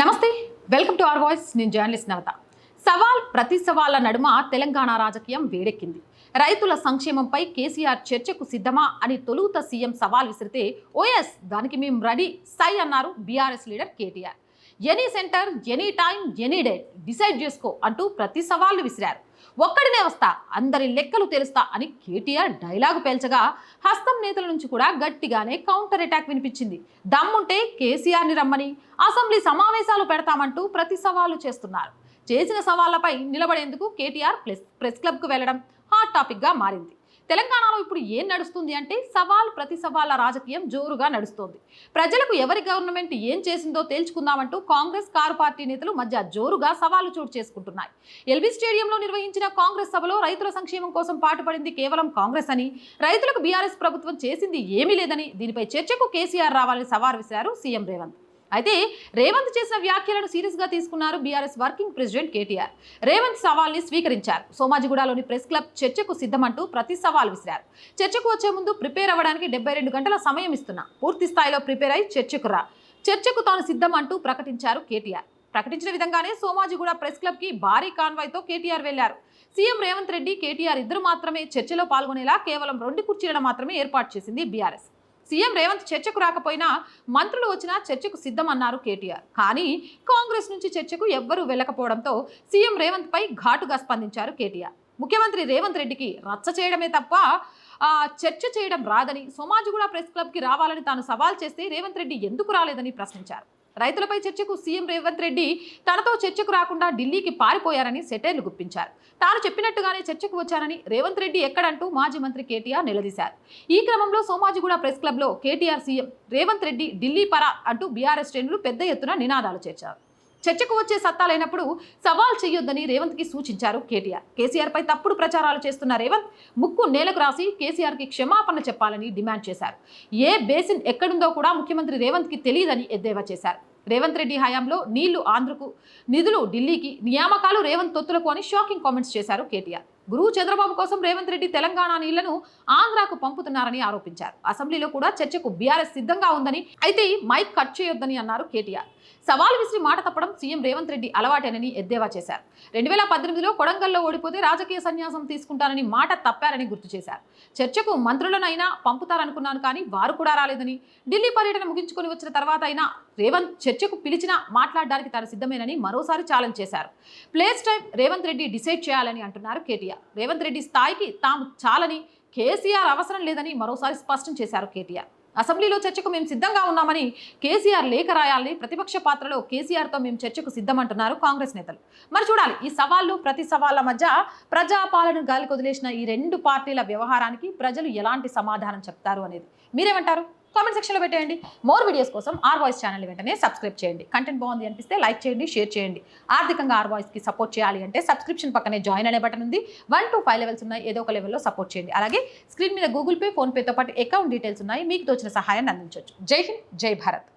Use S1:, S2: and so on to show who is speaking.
S1: నమస్తే, welcome to our voice. నేను journalist నవత. సవాల్ ప్రతి సవాళ్ల నడుమ తెలంగాణ రాజకీయం వేడెక్కింది. రైతుల సంక్షేమంపై కేసీఆర్ చర్చకు సిద్ధమా అని తొలుత సీఎం సవాల్ విసిరితే ఓఎస్ దానికి మేము రెడీ సై అన్నారు BRS leader KTR. Any centre, any time, any date decide చేసుకో అంటూ ప్రతి సవాళ్లు విసిరారు. ఒక్కడినే వస్తా, అందరి లెక్కలు తెలుస్తా అని కేటీఆర్ డైలాగు పేల్చగా హస్తం నేతల నుంచి కూడా గట్టిగానే కౌంటర్ అటాక్ వినిపించింది. దమ్ముంటే కేసీఆర్ని రమ్మని, అసెంబ్లీ సమావేశాలు పెడతామంటూ ప్రతి సవాళ్లు చేస్తున్నారు. చేసిన సవాళ్లపై నిలబడేందుకు కేటీఆర్ ప్రెస్ క్లబ్కు వెళ్లడం హాట్ టాపిక్గా మారింది. తెలంగాణలో ఇప్పుడు ఏం నడుస్తుంది అంటే సవాల్ ప్రతి సవాళ్ల రాజకీయం జోరుగా నడుస్తోంది. ప్రజలకు ఎవరి గవర్నమెంట్ ఏం చేసిందో తేల్చుకుందామంటూ కాంగ్రెస్ కారు పార్టీ నేతలు మధ్య జోరుగా సవాళ్లు చోటు చేసుకుంటున్నాయి. ఎల్బీ స్టేడియంలో నిర్వహించిన కాంగ్రెస్ సభలో రైతుల సంక్షేమం కోసం పాటుపడింది కేవలం కాంగ్రెస్ అని, రైతులకు బీఆర్ఎస్ ప్రభుత్వం చేసింది ఏమీ లేదని, దీనిపై చర్చకు కేసీఆర్ రావాలని సవాల్ విసిరారు సీఎం రేవంత్. అయితే రేవంత్ చేసిన వ్యాఖ్యలను సీరియస్ గా తీసుకున్నారు BRS working president KTR. Revanth సవాల్ని స్వీకరించారు. సోమాజిగూడలోని ప్రెస్ క్లబ్ చర్చకు సిద్ధమంటూ ప్రతి సవాల్ విసిరారు. చర్చకు వచ్చే ముందు ప్రిపేర్ అవ్వడానికి 72 గంటల సమయం ఇస్తున్నా, పూర్తి స్థాయిలో ప్రిపేర్ అయి చర్చకు తాను సిద్ధం అంటూ ప్రకటించారు కేటీఆర్. ప్రకటించిన విధంగానే సోమాజిగూడ ప్రెస్ క్లబ్ కి భారీ కాన్వాయ్తో కేటీఆర్ వెళ్లారు. సీఎం రేవంత్ రెడ్డి, కేటీఆర్ ఇద్దరు మాత్రమే చర్చలో పాల్గొనేలా కేవలం 2 కుర్చీలను మాత్రమే ఏర్పాటు చేసింది బీఆర్ఎస్. సీఎం రేవంత్ చర్చకు రాకపోయినా మంత్రులు వచ్చినా చర్చకు సిద్ధమన్నారు కేటీఆర్. కానీ కాంగ్రెస్ నుంచి చర్చకు ఎవ్వరూ వెళ్లకపోవడంతో సీఎం రేవంత్ పై ఘాటుగా స్పందించారు కేటీఆర్. ముఖ్యమంత్రి రేవంత్ రెడ్డికి రచ్చ చేయడమే తప్ప చర్చ చేయడం రాదని, సోమాజిగూడ ప్రెస్ క్లబ్కి రావాలని తాను సవాల్ చేస్తే రేవంత్ రెడ్డి ఎందుకు రాలేదని ప్రశ్నించారు. రైతులపై చర్చకు సీఎం రేవంత్ రెడ్డి తనతో చర్చకు రాకుండా ఢిల్లీకి పారిపోయారని సెటైర్లు గుప్పించారు. తాను చెప్పినట్టుగానే చర్చకు వచ్చానని రేవంత్ రెడ్డి ఎక్కడంటూ మాజీ మంత్రి కేటీఆర్ నిలదీశారు. ఈ క్రమంలో సోమాజిగూడ ప్రెస్ క్లబ్లో కేటీఆర్, సీఎం రేవంత్ రెడ్డి ఢిల్లీ పరా అంటూ బీఆర్ఎస్ శ్రేణులు పెద్ద ఎత్తున నినాదాలు చేర్చారు. చర్చకు వచ్చే సత్తా లేనప్పుడు సవాల్ చేయొద్దని రేవంత్కి సూచించారు కేటీఆర్. కేసీఆర్పై తప్పుడు ప్రచారాలు చేస్తున్న రేవంత్ ముక్కు నేలకు రాసి కేసీఆర్కి క్షమాపణ చెప్పాలని డిమాండ్ చేశారు. ఏ బేసిన్ ఎక్కడుందో కూడా ముఖ్యమంత్రి రేవంత్కి తెలియదని ఎద్దేవా చేశారు. రేవంత్ రెడ్డి హయాంలో నీళ్లు ఆంధ్రకు, నిధులు ఢిల్లీకి, నియామకాలు రేవంత్ తొత్తులకు అని షాకింగ్ కామెంట్స్ చేశారు కేటీఆర్. గురువు చంద్రబాబు కోసం రేవంత్ రెడ్డి తెలంగాణ నీళ్లను ఆంధ్రాకు పంపుతున్నారని ఆరోపించారు. అసెంబ్లీలో కూడా చర్చకు బీఆర్ఎస్ సిద్ధంగా ఉందని, అయితే మైక్ కట్ చేయొద్దని అన్నారు కేటీఆర్. సవాల్ విసిరి మాట తప్పడం సీఎం రేవంత్ రెడ్డి అలవాటేనని ఎద్దేవా చేశారు. 2018లో కొడంగల్లో ఓడిపోతే రాజకీయ సన్యాసం తీసుకుంటానని మాట తప్పారని గుర్తు చేశారు. చర్చకు మంత్రులనైనా పంపుతారనుకున్నాను కానీ వారు కూడా రాలేదని, ఢిల్లీ పర్యటన ముగించుకొని వచ్చిన తర్వాత అయినా రేవంత్ చర్చకు పిలిచినా మాట్లాడడానికి తాను సిద్ధమేనని మరోసారి ఛాలెంజ్ చేశారు. Place time Revanth Reddy decide చేయాలని అంటున్నారు కేటీఆర్. రేవంత్ రెడ్డి స్థాయికి తాము చాలని, కేసీఆర్ అవసరం లేదని మరోసారి స్పష్టం చేశారు కేటీఆర్. అసెంబ్లీలో చర్చకు మేము సిద్ధంగా ఉన్నామని కేసీఆర్ లేఖ రాయాలని, ప్రతిపక్ష పాత్రలో కేసీఆర్తో మేము చర్చకు సిద్ధమంటున్నారు కాంగ్రెస్ నేతలు. మరి చూడాలి, ఈ సవాళ్లు ప్రతి సవాళ్ల మధ్య ప్రజాపాలన గాలికి వదిలేసిన ఈ 2 పార్టీల వ్యవహారానికి ప్రజలు ఎలాంటి సమాధానం చెప్తారు అనేది మీరేమంటారు? కామెంట్ సెక్షన్లో పెట్టేయండి. మోర్ వీడియోస్ కోసం ఆర్ వాయిస్ ఛానల్ వెంటనే సబ్స్క్రైబ్ చేయండి. కంటెంట్ బాగుంది అనిపిస్తే లైక్ చేయండి, షేర్ చేయండి. ఆర్థికంగా ఆర్ వాయిస్కి సపోర్ట్ చేయాలి అంటే సబ్స్క్రిప్షన్ పక్కనే జాయిన్ అనే బటన్ ఉంది. 1 to 5 లెవెల్స్ ఉన్నాయి. ఏదో ఒక లెవెల్లో సపోర్ట్ చేయండి. అలాగే స్క్రీన్ మీద గూగుల్ పే, ఫోన్పేతో పాటు అకౌంట్ డీటెయిల్స్ ఉన్నాయి. మీకు తోచిన సహాయాన్ని అందించవచ్చు. జై హింద్, జై భారత్.